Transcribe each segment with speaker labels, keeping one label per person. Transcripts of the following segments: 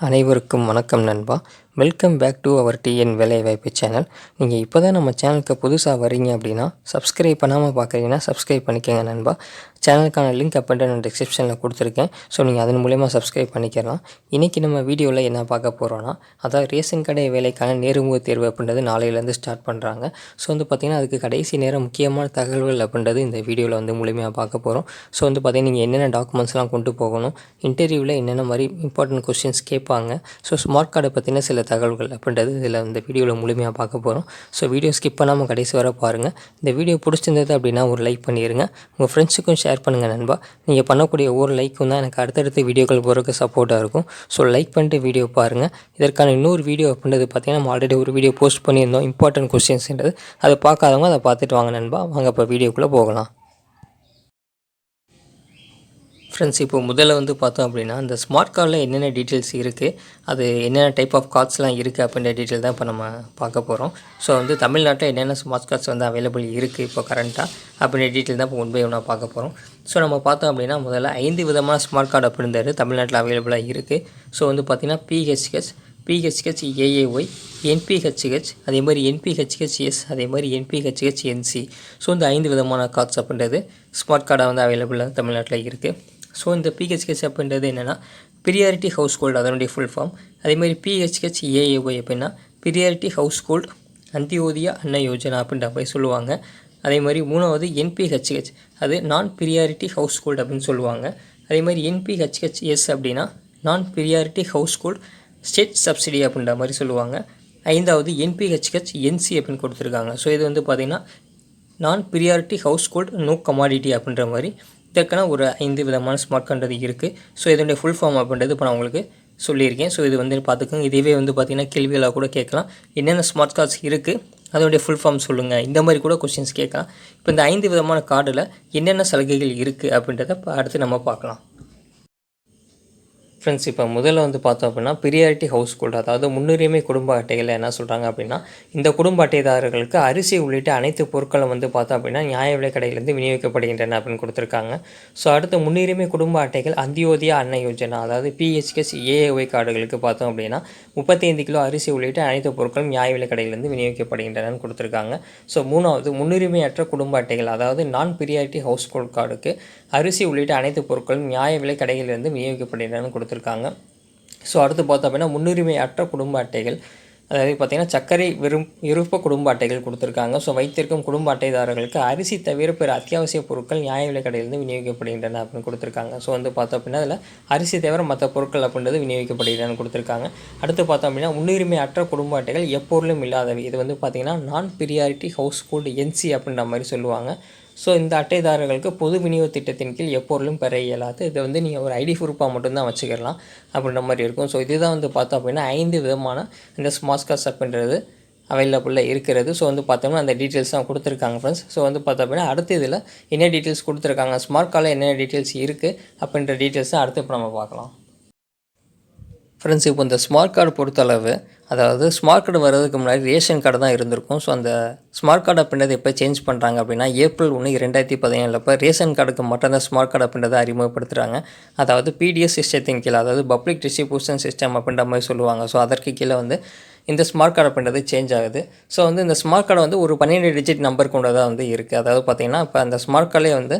Speaker 1: அனைவருக்கும் வணக்கம் நண்பா. Welcome back to our TN வேலைவாய்ப்பு சேனல். நீங்கள் இப்போ தான் நம்ம சேனலுக்கு புதுசாக வரீங்க அப்படின்னா சப்ஸ்கிரைப் பண்ணாமல் பார்க்குறீங்கன்னா சப்ஸ்கிரைப் பண்ணிக்கோங்க நண்பா. சேனலுக்கான லிங்க் அப்படின்ட்டு நான் டிஸ்கிரிப்ஷனில் கொடுத்துருக்கேன். ஸோ நீங்கள் அதன் மூலயமா சப்ஸ்கிரைப் பண்ணிக்கலாம். இன்றைக்கி நம்ம வீடியோவில் என்ன பார்க்க போகிறோன்னா, அதாவது ரேஷன் கடை வேலைக்கான நேர்முக தேர்வு அப்படின்றது நாளையிலேருந்து ஸ்டார்ட் பண்ணுறாங்க. ஸோ பார்த்திங்கன்னா அதுக்கு கடைசி நேரம் முக்கியமான தகவல்கள் அப்படின்றது இந்த வீடியோவில் முழுமையாக பார்க்க போகிறோம். ஸோ பார்த்திங்கன்னா நீங்கள் என்னென்ன டாக்குமெண்ட்ஸ்லாம் கொண்டு போகணும், இன்டர்வியூவில் என்னென்ன மாதிரி இம்பார்ட்டன்ட் கொஸ்டின்ஸ் கேட்பாங்க, ஸோ ஸ்மார்ட் கார்டை பற்றின சில தகவல்கள் அப்படின்றது இதில் இந்த வீடியோவில் முழுமையாக பார்க்க போகிறோம். ஸோ வீடியோ ஸ்கிப் பண்ணாமல் கடைசி வர பாருங்கள். இந்த வீடியோ பிடிச்சிருந்தது அப்படின்னா ஒரு லைக் பண்ணிடுங்க. உங்கள் ஃப்ரெண்ட்ஸுக்கும் ஷேர் பண்ணுங்கள் நண்பா. நீங்கள் பண்ணக்கூடிய ஒவ்வொரு லைக்கும் தான் எனக்கு அடுத்தடுத்த வீடியோக்கள் போகிறதுக்கு சப்போர்ட்டாக இருக்கும். ஸோ லைக் பண்ணிட்டு வீடியோ பாருங்கள். இதற்கான இன்னொரு வீடியோ அப்படின்றது பார்த்திங்கன்னா நம்ம ஆல்ரெடி ஒரு வீடியோ போஸ்ட் பண்ணியிருந்தோம், இம்பார்ட்டன்ட் கொஸ்டின்ஸ்ன்றது. அதை பார்க்காதவங்க அதை பார்த்துட்டு வாங்க நண்பா. வாங்க இப்போ வீடியோக்குள்ளே போகலாம். ஃப்ரெண்ட்ஸ், இப்போ முதல்ல பார்த்தோம் அப்படின்னா இந்த ஸ்மார்ட் கார்டில் என்னென்ன டீட்டெயில்ஸ் இருக்குது, அது என்னென்ன டைப் ஆஃப் கார்ட்ஸ்லாம் இருக்குது அப்படின்ற டீட்டெயில் தான் இப்போ நம்ம பார்க்க போகிறோம். ஸோ தமிழ்நாட்டில் என்னென்ன ஸ்மார்ட் கார்ட்ஸ் அவைலபிள் இருக்குது இப்போ கரண்ட்டாக அப்படின்ற டீட்டெயில் தான் இப்போ ஒன் பை ஒன்னாக பார்க்க போகிறோம். ஸோ நம்ம பார்த்தோம் அப்படின்னா முதல்ல 5 விதமான ஸ்மார்ட் கார்டு அப்படின்றது தமிழ்நாட்டில் அவைலபிளாக இருக்குது. ஸோ பார்த்திங்கன்னா பிஹெச்ஹெச், ஏஏஒய், என்பிஹெச்ஹெச், அதே மாதிரி என்பிஹெச்ஹெச்எஸ், அதே மாதிரி என்பிஹெச்ஹெச்என்சி. ஸோ 5 விதமான கார்ட்ஸ் அப்படின்றது ஸ்மார்ட் கார்டாக அவைலபிளாக தமிழ்நாட்டில் இருக்குது. ஸோ இந்த பிஹெச்ஹெச் அப்படின்றது என்னென்னா ப்ரியாரிட்டி ஹவுஸ் ஹோல்டு, அதனுடைய ஃபுல் ஃபார்ம். அதேமாதிரி பிஹெச்ஹெச் ஏஏஒய் அப்படின்னா ப்ரியாரிட்டி ஹவுஸ் ஹோல்டு அந்தியோதயா அன்ன யோஜனா அப்படின்ற மாதிரி சொல்லுவாங்க. அதே மாதிரி 3வது என்பிஹெச்ஹெச், அது நான் ப்ரியாரிட்டி ஹவுஸ் ஹோல்டு அப்படின்னு சொல்லுவாங்க. அதே மாதிரி என்பிஹெச்ஹெச்எஸ் அப்படின்னா நான் priority house hold state subsidy அப்படின்ற மாதிரி சொல்லுவாங்க. 5வது என்பிஹெச்ஹெச் என்சி அப்படின்னு கொடுத்துருக்காங்க. ஸோ இது பார்த்திங்கன்னா நான் priority household no commodity அப்படின்ற மாதிரி இதற்கான ஒரு 5 விதமான ஸ்மார்ட் கார்டு இருக்குது. ஸோ இதனுடைய ஃபுல் ஃபார்ம் அப்படின்றது இப்போ நான் உங்களுக்கு சொல்லியிருக்கேன். ஸோ இது பார்த்துக்கோங்க. இதுவே பார்த்திங்கன்னா கேள்விகளாக கூட கேட்கலாம். என்னென்ன ஸ்மார்ட் கார்ட்ஸ் இருக்குது, அதோடைய ஃபுல் ஃபார்ம் சொல்லுங்கள், இந்த மாதிரி கூட கொஸ்டின்ஸ் கேட்கலாம். இப்போ இந்த 5 விதமான கார்டில் என்னென்ன சலுகைகள் இருக்குது அப்படின்றத அடுத்து நம்ம பார்க்கலாம். ஃப்ரெண்ட்ஸ், இப்போ முதல்ல பார்த்தோம் அப்படின்னா ப்ரியாரிட்டி ஹவுஸ் ஹோல்டு, அதாவது முன்னுரிமை குடும்ப அட்டைகளில் என்ன சொல்கிறாங்க அப்படின்னா, இந்த குடும்ப அட்டைதாரர்களுக்கு அரிசி உள்ளிட்ட அனைத்து பொருட்களும் பார்த்தோம் அப்படின்னா நியாய விலை கடையிலேருந்து விநியோகிக்கப்படுகின்றன அப்படின்னு கொடுத்துருக்காங்க. ஸோ அடுத்து முன்னுரிமை குடும்ப அட்டைகள் அந்தியோதயா அன்ன யோஜனா, அதாவது பிஹெச்ஹெச் ஏஏஒய் கார்டுகளுக்கு பார்த்தோம் அப்படின்னா 35 கிலோ அரிசி உள்ளிட்ட அனைத்து பொருட்களும் நியாய விலை கடையிலேருந்து விநியோகிக்கப்படுகின்றன கொடுத்துருக்காங்க. ஸோ 3வது முன்னுரிமையற்ற குடும்ப அட்டைகள், அதாவது நான் ப்ரியாரிட்டி ஹவுஸ் ஹோல்டு கார்டுக்கு அரிசி உள்ளிட்ட அனைத்து பொருட்களும் நியாய விலை கடையிலிருந்து விநியோகிக்கப்படுகின்றன கொடுத்துருக்காங்க. ஸோ அடுத்து பார்த்தோம் அப்படின்னா முன்னுரிமை அற்ற குடும்ப அட்டைகள், அதாவது பார்த்திங்கன்னா சர்க்கரை விருப்ப குடும்ப அட்டைகள் கொடுத்துருக்காங்க. ஸோ வைத்திருக்கும் குடும்ப அட்டைதாரர்களுக்கு அரிசி தவிர பிற அத்தியாவசிய பொருட்கள் நியாய விலை கடையிலிருந்து விநியோகிக்கப்படுகின்றன அப்படின்னு கொடுத்துருக்காங்க. ஸோ பார்த்தோம் அப்படின்னா அதில் அரிசி தவிர மற்ற பொருட்கள் அப்படின்றது விநியோகிக்கப்படுகின்றன கொடுத்துருக்காங்க. அடுத்து பார்த்தோம் அப்படின்னா முன்னுரிமை அற்ற குடும்ப அட்டைகள் எப்பொருளும் இல்லாதவை, இது பார்த்திங்கன்னா நான் ப்ரியாரிட்டி ஹவுஸ் ஹோல்டு என்சி அப்படின்ற மாதிரி சொல்லுவாங்க. ஸோ இந்த அட்டைதாரர்களுக்கு பொது விநியோக திட்டத்தின் கீழ் எப்பொருளும் பெற இயலாது. இதை நீங்கள் ஒரு ஐடி ப்ரூஃபாக மட்டும்தான் வச்சுக்கலாம் அப்படின்ற மாதிரி இருக்கும். ஸோ இதுதான் பார்த்தோம் அப்படின்னா 5 விதமான இந்த ஸ்மார்ட் கார்ட்ஸ் அப்படின்றது அவைலபிளாக இருக்கிறது. ஸோ பார்த்தோம்னா அந்த டீட்டெயில்ஸ் தான் கொடுத்துருக்காங்க ஃப்ரெண்ட்ஸ். ஸோ பார்த்தோம் அப்படின்னா அடுத்த இதில் என்ன டீட்டெயில்ஸ் கொடுத்துருக்காங்க, ஸ்மார்ட் கார்டில் என்னென்ன டீட்டெயில்ஸ் இருக்குது அப்படின்ற டீட்டெயில்ஸ் தான் அடுத்து இப்போ நம்ம பார்க்கலாம். ஃப்ரெண்ட்ஸ், இப்போ இந்த ஸ்மார்ட் கார்டு பொறுத்தளவு, அதாவது ஸ்மார்ட் கார்டு வர்றதுக்கு முன்னாடி ரேஷன் கார்டு தான் இருந்திருக்கும். ஸோ அந்த ஸ்மார்ட் கார்டு அப்படின்றது எப்போ சேஞ்ச் பண்ணுறாங்க அப்படின்னா ஏப்ரல் 1, 2017 இப்போ ரேஷன் கார்டுக்கு மட்டும் தான் ஸ்மார்ட் கார்டு அப்படின்றத அறிமுகப்படுத்துகிறாங்க. அதாவது பிடிஎஸ் சிஸ்டத்தின் கீழே, அதாவது பப்ளிக் டிஸ்ட்ரிபியூஷன் சிஸ்டம் அப்படின்ற மாதிரி சொல்லுவாங்க. ஸோ அதற்கு கீழே இந்த ஸ்மார்ட் கார்டு அப்படின்றது சேஞ்ச் ஆகுது. ஸோ இந்த ஸ்மார்ட் கார்டு ஒரு 12 டிஜிட் நம்பர் கொண்டதாக இருக்குது. அதாவது பார்த்திங்கன்னா இப்போ அந்த ஸ்மார்ட் கார்டிலே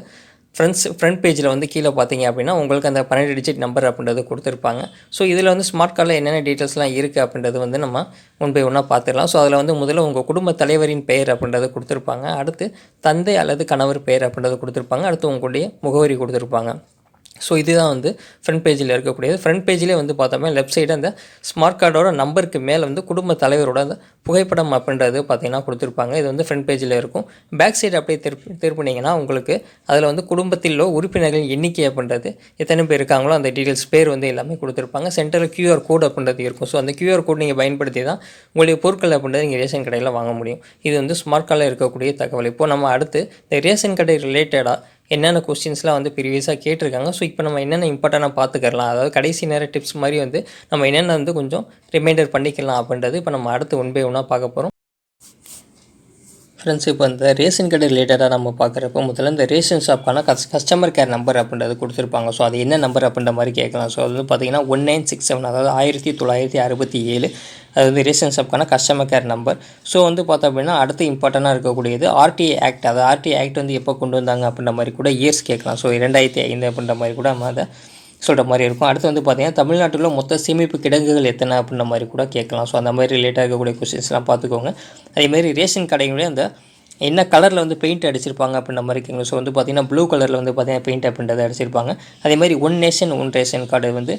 Speaker 1: ஃப்ரண்ட் பேஜில் கீழே பார்த்தீங்க அப்படின்னா உங்களுக்கு அந்த 12 டிஜிட் நம்பர் அப்படின்றது கொடுத்துருப்பாங்க. ஸோ இதில் ஸ்மார்ட் கார்டில் என்னென்ன டீட்டெயில்ஸ்லாம் இருக்குது அப்படின்றது நம்ம ஒன் பை ஒன்னாக பார்த்துடலாம். ஸோ அதில் முதல்ல உங்கள் குடும்ப தலைவரின் பெயர் அப்படின்றது கொடுத்துருப்பாங்க. அடுத்து தந்தை அல்லது கணவர் பெயர் அப்படின்றது கொடுத்துருப்பாங்க. அடுத்து உங்களுடைய முகவரி கொடுத்துருப்பாங்க. ஸோ இதுதான் ஃப்ரண்ட் பேஜில் இருக்கக்கூடியது. ஃப்ரண்ட் பேஜிலே பார்த்தோம்னா லெஃப்ட் சைடு அந்த ஸ்மார்ட் கார்டோட நம்பருக்கு மேலே குடும்ப தலைவரோட அந்த புகைப்படம் அப்படின்றது பார்த்திங்கன்னா கொடுத்துருப்பாங்க. இது ஃப்ரண்ட் பேஜில் இருக்கும். பேக் சைடு அப்படியே திருப்பினீங்கன்னா உங்களுக்கு அதில் குடும்பத்தில் உறுப்பினர்களின் எண்ணிக்கை அப்படின்றது எத்தனை பேர் இருக்காங்களோ அந்த டீட்டெயில்ஸ் பேர் எல்லாமே கொடுத்துருப்பாங்க. சென்டரில் QR கோட் அப்படின்றது இருக்கும். ஸோ அந்த QR கோட் நீங்கள் பயன்படுத்தி தான் உங்களுடைய பொருட்கள் அப்படின்றது நீங்கள் ரேஷன் கடையில் வாங்க முடியும். இது ஸ்மார்ட் கார்டில் இருக்கக்கூடிய தகவல். இப்போது நம்ம அடுத்து இந்த ரேஷன் கடை ரிலேட்டடாக என்னென்ன கொஸ்டின்ஸ்லாம் ப்ரீவியஸாக கேட்டிருக்காங்க. ஸோ இப்போ நம்ம என்னென்ன இம்பார்ட்டண்ட்டாக பார்த்துக்கலாம், அதாவது கடைசி நேர டிப்ஸ் மாதிரி நம்ம என்னென்ன கொஞ்சம் ரிமைண்டர் பண்ணிக்கலாம் அப்படின்றது இப்போ நம்ம அடுத்து ஒன் பை ஒன்னாக பார்க்க போகிறோம். ஃப்ரெண்ட்ஸ் இப்போ இந்த ரேஷன் கடை ரிலேட்டடாக நம்ம பார்க்குறப்ப முதல்ல இந்த ரேஷன் ஷாப்க்கான கஸ்டமர் கேர் நம்பர் அப்படின்றது கொடுத்துருப்பாங்க. ஸோ அது என்ன நம்பர் அப்படின்ற மாதிரி கேட்கலாம். ஸோ அது வந்து பார்த்திங்கன்னா 1967, அதாவது 1967. அது வந்து ரேஷன் ஷாப்க்கான கஸ்டமர் கேர் நம்பர். ஸோ வந்து பார்த்தோம் அப்படின்னா அடுத்து இம்பார்ட்டண்ட்டாக இருக்கக்கூடியது ஆர்டிஐ ஆக்ட். அது ஆர்டிஐ ஆக்ட் வந்து எப்போ கொண்டு வந்தாங்க அப்படின்ற மாதிரி கூட இயர்ஸ் கேட்கலாம். ஸோ 2005 அப்படின்ற மாதிரி கூட நம்ம அதை சொல்கிற மாதிரி இருக்கும். அடுத்து வந்து பார்த்திங்கன்னா தமிழ்நாட்டில் மொத்த சேமிப்பு கிடங்குகள் எத்தனை அப்படின்ற மாதிரி கூட கேட்கலாம். ஸோ அந்த மாதிரி ரிலேட்டாக இருக்கக்கூடிய கொஸ்டின்ஸ்லாம் பார்த்துக்கோங்க. அதேமாதிரி ரேஷன் கடைகளுடைய அந்த என்ன கலரில் வந்து பெயிண்ட் அடிச்சிருப்பாங்க அப்படின்ற மாதிரி கேட்கணும். ஸோ வந்து பார்த்திங்கன்னா ப்ளூ கலரில் வந்து பார்த்திங்கன்னா பெயிண்ட் அப்படின்றத அடிச்சிருப்பாங்க. அதேமாதிரி one nation one ration card வந்து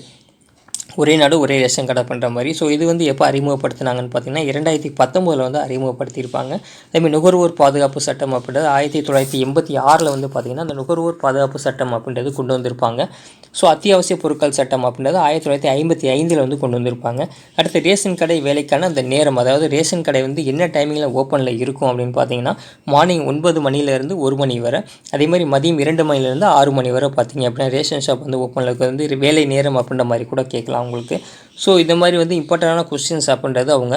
Speaker 1: ஒரே நாடு ஒரே ரேஷன் கடை பண்ணுற மாதிரி. ஸோ இது வந்து எப்போ அறிமுகப்படுத்தினாங்கன்னு பார்த்தீங்கன்னா 2019 வந்து அறிமுகப்படுத்தியிருப்பாங்க. அதேமாதிரி நுகர்வோர் பாதுகாப்பு சட்டம் அப்படின்றது 1986 வந்து பார்த்திங்கன்னா அந்த நுகர்வோர் பாதுகாப்பு சட்டம் அப்படின்றது கொண்டு வந்திருப்பாங்க. ஸோ அத்தியாவசிய பொருட்கள் சட்டம் அப்படின்றது 1955 வந்து கொண்டு வந்திருப்பாங்க. அடுத்து ரேஷன் கடை வேலைக்கான அந்த நேரம், அதாவது ரேஷன் கடை வந்து என்ன டைமிங்கில் ஓப்பனில் இருக்கும் அப்படின்னு பார்த்தீங்கன்னா மார்னிங் 9 மணிலேருந்து 1 மணி வரை, அதேமாதிரி மதியம் 2 மணிலேருந்து 6 மணி வரை பார்த்திங்க அப்படின்னா ரேஷன் ஷாப் வந்து ஓப்பனில் வந்து வேலை நேரம் அப்படின்ற மாதிரி கூட கேட்கலாம் உங்களுக்கு. ஸோ இந்த மாதிரி வந்து இம்பார்ட்டண்டான கொஸ்டின்ஸ் அப்படின்றது அவங்க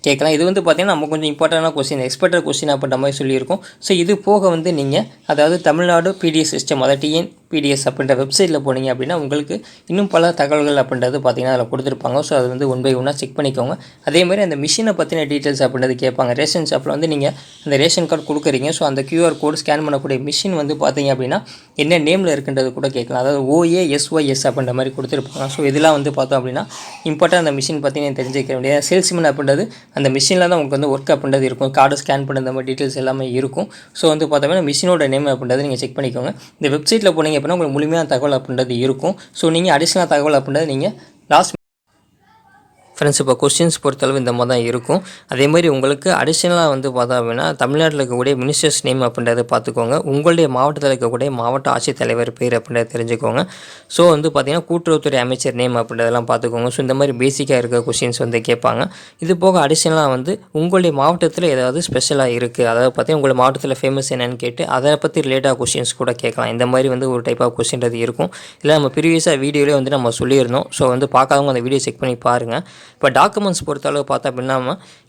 Speaker 1: கேட்கலாம். இது வந்து பார்த்திங்கன்னா நம்ம கொஞ்சம் இம்பார்ட்டண்டான கொஸ்டின், எக்ஸ்பெக்டட் கொஸ்டின் அப்படின்ற மாதிரி சொல்லியிருக்கோம். ஸோ இது போக வந்து நீங்கள் அதாவது தமிழ்நாடு பிடிஎஸ் சிஸ்டம், அதாவது டிஎன்பிடிஎஸ் அப்படின்ற வெப்சைட்டில் போனீங்க அப்படின்னா உங்களுக்கு இன்னும் பல தகவல்கள் அப்படின்றது பார்த்திங்கன்னா அதில் கொடுத்துருப்பாங்க. ஸோ அது வந்து ஒன் பை ஒன்னாக செக் பண்ணிக்கோங்க. அதேமாதிரி அந்த மிஷினை பற்றின டீட்டெயில்ஸ் அப்படின்றது கேட்பாங்க. ரேஷன் ஷாப்பில் வந்து நீங்கள் அந்த ரேஷன் கார்டு கொடுக்குறீங்க. ஸோ அந்த QR கோடு ஸ்கேன் பண்ணக்கூடிய மிஷின் வந்து பார்த்திங்க அப்படின்னா என்ன நேமில் இருக்குன்றது கூட கேட்கலாம். அதாவது OASYS அப்படின்ற மாதிரி கொடுத்துருப்பாங்க. ஸோ இதெல்லாம் வந்து பார்த்தோம் அப்படின்னா இம்பார்ட்டன் அந்த மிஷின் பற்றி நீங்கள் தெரிஞ்சுக்க வேண்டிய சேல்ஸ்மேன் அப்படின்றது அந்த மிஷினில் தான் உங்களுக்கு வந்து ஒர்க் அப்படின்றது இருக்கும். கார்டு ஸ்கேன் பண்ண இந்த மாதிரி டீட்டெயில்ஸ் எல்லாமே இருக்கும். ஸோ வந்து பார்த்தோம்னா மிஷினோட நேம் அப்படின்றது நீங்கள் செக் பண்ணிக்கோங்க. இந்த வெப்சைட்டில் போனீங்க அப்படின்னா உங்களுக்கு முழுமையான தகவல் அப்படின்றது இருக்கும். ஸோ நீங்கள் அடிஷ்னல் தகவல் அப்படின்றது நீங்கள் லாஸ்ட் ஃப்ரெண்ட்ஸ் இப்போ கொஸ்டின்ஸ் பொறுத்தளவு இந்த மாதிரி தான் இருக்கும். அதேமாதிரி உங்களுக்கு அடிஷ்னலாக வந்து பார்த்தோம் அப்படின்னா தமிழ்நாட்டில் இருக்கக்கூடிய மினிஸ்டர்ஸ் நேம் அப்படின்றத பார்த்துக்கோங்க. உங்களுடைய மாவட்டத்தில் இருக்கக்கூடிய மாவட்ட ஆட்சித்தலைவர் பேர் அப்படின்றத தெரிஞ்சுக்கோங்க. ஸோ வந்து பார்த்திங்கன்னா கூட்டுறவுத்துறை அமைச்சர் நேம் அப்படின்றதெல்லாம் பார்த்துக்கோங்க. ஸோ இந்த மாதிரி பேசிக்காக இருக்க கொஸ்டின்ஸ் வந்து கேட்பாங்க. இது போக அடிஷ்னலாக வந்து உங்களுடைய மாவட்டத்தில் ஏதாவது ஸ்பெஷலாக இருக்குது, அதாவது பார்த்திங்கன்னா உங்களுடைய மாவட்டத்தில் ஃபேமஸ் என்னன்னு கேட்டு அதை பற்றி ரிலேட்டாக கொஸ்டின்ஸ் கூட கேட்கலாம். இந்த மாதிரி வந்து ஒரு டைப் ஆஃப் கொஸ்டின்றது இருக்கும். இல்லை நம்ம ப்ரீவியஸாக வீடியோலேயே வந்து நம்ம சொல்லியிருந்தோம். ஸோ வந்து பார்க்காதவங்க அந்த வீடியோ செக் பண்ணி பாருங்கள். இப்போ டாக்குமெண்ட்ஸ் பொறுத்தளவு பார்த்தா அப்படின்னா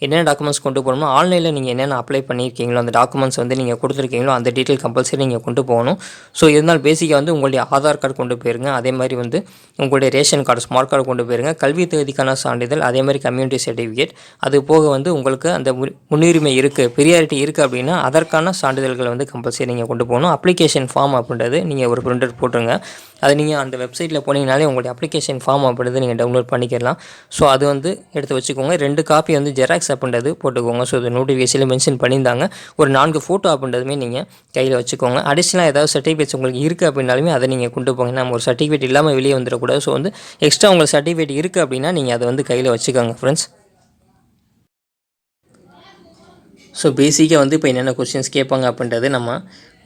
Speaker 1: என்னென்ன டாக்குமெண்ட்ஸ் கொண்டு போகணுமோ ஆன்லைனில் நீங்கள் என்னென்ன அப்ளை பண்ணியிருக்கீங்களோ அந்த டாக்குமெண்ட்ஸ் வந்து நீங்கள் கொடுத்துருக்கீங்களோ அந்த டீட்டெயில் கம்பல்சரி நீங்கள் கொண்டு போகணும். ஸோ இருந்தால் பேசிக்காக வந்து உங்களுடைய ஆதார் கார்டு கொண்டு போயிருங்க. அதே மாதிரி வந்து உங்களுடைய ரேஷன் கார்டு ஸ்மார்ட் கார்டு கொண்டு போயிருங்க. கல்வி தகுதிக்கான சான்றிதழ், அதே மாதிரி கம்யூனிட்டி சர்டிஃபிகேட். அது போக வந்து உங்களுக்கு அந்த முன்னுரிமை இருக்குது, ப்ரியாரிட்டி இருக்குது அப்படின்னா அதற்கான சான்றிதழ்களை வந்து கம்பல்சரி நீங்கள் கொண்டு போகணும். அப்ளிகேஷன் ஃபார்ம் அப்படின்றது நீங்கள் ஒரு பிரிண்டர் போட்டுருங்க. அது நீங்கள் அந்த வெப்சைட்டில் போனீங்கனாலே உங்களுடைய அப்ளிகேஷன் ஃபார்ம் அப்படின்றது நீங்கள் டவுன்லோட் பண்ணிக்கலாம். ஸோ அது வந்து எடுத்து வச்சுக்கோங்க. 2 காப்பி வந்து ஜெராக்ஸ் அப்படின்றது போட்டுக்கோங்க. ஸோ இது நோட்டிஃபிகேஷனில் மென்ஷன் பண்ணியிருந்தாங்க. ஒரு 4 ஃபோட்டோ அப்படின்றதுமே நீங்கள் கையில் வச்சுக்கோங்க. அடிஷ்னலாக ஏதாவது சர்டிஃபிகேட்ஸ் உங்களுக்கு இருக்குது அப்படின்னாலுமே அதை நீங்கள் கொண்டு போங்க. நம்ம ஒரு சர்டிஃபிகேட் இல்லாமல் வெளியே வந்துடக்கூடாது. ஸோ வந்து எக்ஸ்ட்ரா உங்களுக்கு சர்டிஃபிகேட் இருக்குது அப்படின்னா நீங்கள் அதை வந்து கையில் வச்சுக்கோங்க ஃப்ரெண்ட்ஸ். ஸோ பேசிக்காக வந்து இப்போ என்னென்ன கொஸ்டின்ஸ் கேட்பாங்க அப்படின்றது நம்ம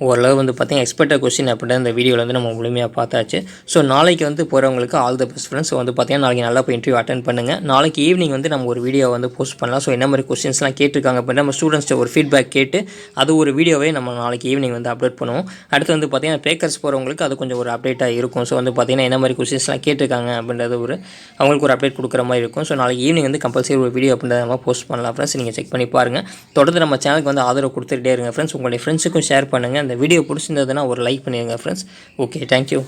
Speaker 1: ஓரளவு வந்து பார்த்திங்கன்னா எக்ஸ்பெக்டட் கொஸ்டின் அப்படின்ற இந்த வீடியோவில் வந்து நம்ம முழுமையாக பார்த்தாச்சு. ஸோ நாளைக்கு வந்து போகிறவங்களுக்கு all the best friends. So வந்து பார்த்திங்கன்னா நாளைக்கு நல்லா போய் இன்டர்வியூ அட்டன் பண்ணுங்கள். நாளைக்கு ஈவினிங் வந்து நம்ம ஒரு வீடியோ வந்து போஸ்ட் பண்ணலாம். ஸோ என்ன மாதிரி கொஸ்டின்ஸ்லாம் கேட்டிருக்காங்க அப்படின்னா நம்ம ஸ்டூடெண்ட்ஸ்ட்டு ஒரு ஃபீட்பேக் கேட்டு அது ஒரு வீடியோவே நம்ம நாளைக்கு ஈவினிங் வந்து அப்லோட் பண்ணுவோம். அடுத்து வந்து பார்த்திங்கன்னா பேக்கர்ஸ் போகிறவங்களுக்கு அது கொஞ்சம் ஒரு அப்டேட்டாக இருக்கும். ஸோ வந்து பார்த்திங்கன்னா என்ன மாதிரி கொஸ்டின்ஸ்லாம் கேட்டிருக்காங்க அப்படின்றது அவங்களுக்கு ஒரு அப்டேட் கொடுக்குற மாதிரி இருக்கும். ஸோ நாளைக்கு ஈவினிங் வந்து கம்பல்சரி ஒரு வீடியோ அப்படின்றத நம்ம போஸ்ட் பண்ணலாம் ஃப்ரெண்ட்ஸ். நீங்கள் செக் பண்ணி பாருங்கள். தொடர்ந்து நம்ம சேனலுக்கு வந்து ஆதரவு கொடுத்துட்டே இருங்க ஃப்ரெண்ட்ஸ். உங்களுடைய ஃப்ரெண்ட்ஸுக்கும் ஷேர் பண்ணுங்கள். அந்த வீடியோ பிடிச்சிருந்ததுன்னா ஒரு லைக் பண்ணிடுங்க ஃப்ரெண்ட்ஸ். Okay, thank you.